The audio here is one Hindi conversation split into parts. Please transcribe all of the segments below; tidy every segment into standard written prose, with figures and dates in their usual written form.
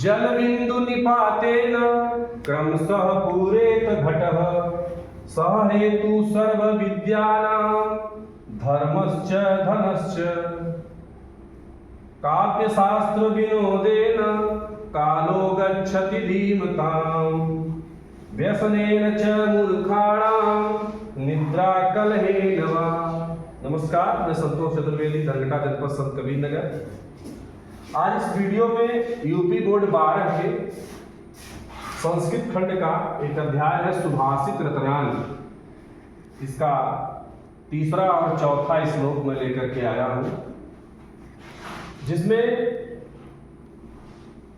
जल बिंदु निपातेन क्रमशः पूरेत घटः सह हेतु सर्व विद्यानां धर्मश्च धनश्च काव्य शास्त्र विनोदेन कालो गच्छति धीमताम् व्यसनेन च मूर्खाणां निद्रा कलहेन वा। नमस्कार, मैं संतोष चतुर्वेदी, धनघटा जनपद संत कबीरनगर। आज इस वीडियो में यूपी बोर्ड 12 के संस्कृत खंड का एक अध्याय है सुभाषित रतनांग। इसका तीसरा और चौथा श्लोक मैं लेकर के आया हूं, जिसमें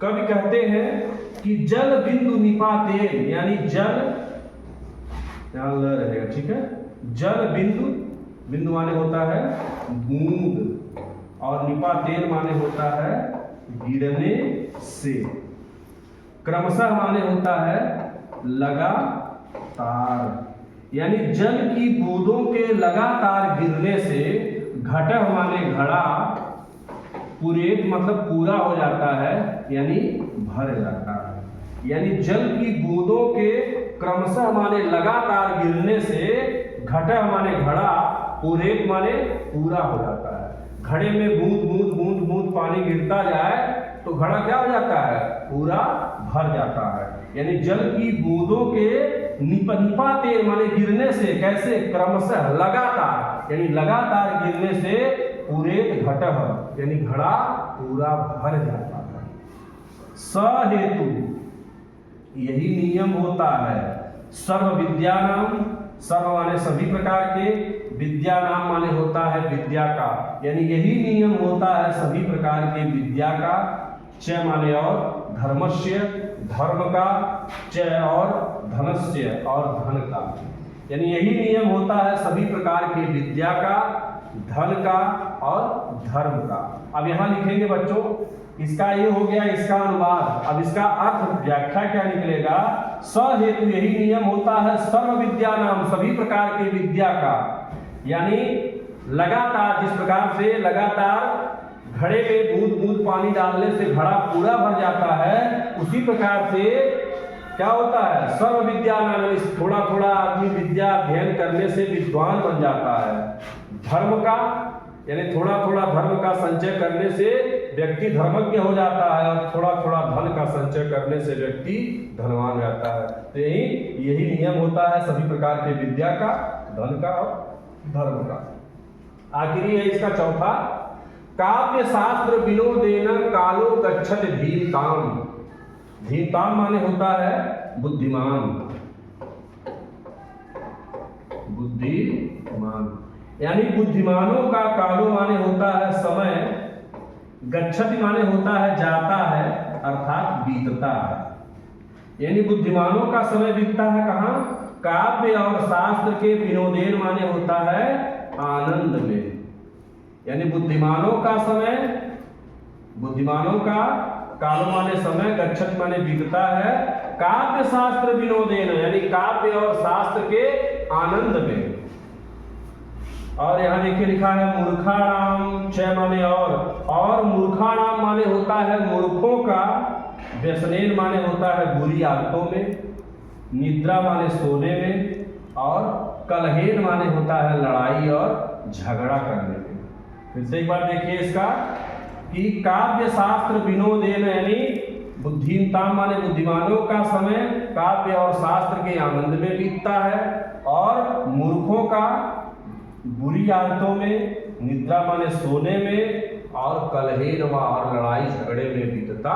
कवि कहते हैं कि जल बिंदु निपातेन, यानी जल यहां ल रहेगा, ठीक है। जल बिंदु, बिंदु माने होता है बूंद, और निपातेन माने होता है गिरने से, क्रमशः माने होता है लगातार, यानी जल की बूंदों के लगातार गिरने से घटः माने घड़ा, पूरेत मतलब पूरा हो जाता है, यानी भर जाता है। यानी जल की बूंदों के क्रमशः माने लगातार गिरने से घटः माने घड़ा, पूरेत माने पूरा हो जाता है। घड़े में बूंद बूंद बूंद बूंद पानी गिरता जाए तो घड़ा क्या हो जाता है, पूरा भर जाता है। यानी जल की बूंदों के निपातेन माने गिरने से, कैसे, क्रमशः लगातार, यानी लगातार गिरने से पूरेत घटः, यानी घड़ा पूरा भर जाता है। स हेतु, यही नियम होता है, सर्व विद्यानाम, सर्व माने सभी प्रकार के, विद्या नाम माने होता है विद्या का, यानी यही नियम होता है सभी प्रकार के विद्या का, च माने और, धर्मस्य धर्म का, च और धनस्य और धन का, यानी यही नियम होता है सभी प्रकार के विद्या का, धन का और धर्म का। अब यहाँ लिखेंगे बच्चों, इसका ये हो गया इसका अनुवाद। अब इसका अर्थ व्याख्या क्या निकलेगा, स हेतु, यही नियम होता है सर्व विद्या नाम, सभी प्रकार के विद्या का, यानी लगातार, जिस प्रकार से लगातार घड़े में बूंद बूंद पानी डालने से घड़ा पूरा भर जाता है, उसी प्रकार से क्या होता है, सर्व विद्या नाम, थोड़ा थोड़ा आदमी विद्या अध्ययन करने से विद्वान बन जाता है। धर्म का, यानी थोड़ा थोड़ा धर्म का संचय करने से व्यक्ति धर्मज्ञ हो जाता है, और थोड़ा थोड़ा धन का संचय करने से व्यक्ति धनवान हो जाता है। तो यही नियम होता है सभी प्रकार के विद्या का, धन का और धर्म का। आखिरी है इसका चौथा, काव्य शास्त्र विनोदेन कालो गच्छति धीमताम। धीमताम माने होता है बुद्धिमान, बुद्धिमान, यानी बुद्धिमानों का, कालो माने होता है समय, गच्छति माने होता है जाता है, अर्थात बीतता है। यानी बुद्धिमानों का समय बीतता है कहाँ, काव्य और शास्त्र के विनोदेन माने होता है आनंद में। यानी बुद्धिमानों का समय, बुद्धिमानों का, कालो माने समय, गच्छति माने बीतता है, काव्य शास्त्र विनोदेन, यानी काव्य और शास्त्र के आनंद में। और यहाँ देखिए लिखा है मूर्खाणाम, च माने और मूर्खाणाम माने होता है मूर्खों का, व्यसनेन माने होता है बुरी आदतों में, निद्रा माने सोने में, और कलहेन माने होता है लड़ाई और झगड़ा करने में। फिर से एक बार देखिए इसका, कि काव्य शास्त्र विनोदेन, यानी बुद्धिमताम माने बुद्धिमानों का समय काव्य और शास्त्र के आनंद में बीतता है, और मूर्खों का बुरी आदतों में, निद्रा माने सोने में, और कलहेन और लड़ाई झगड़े में बीतता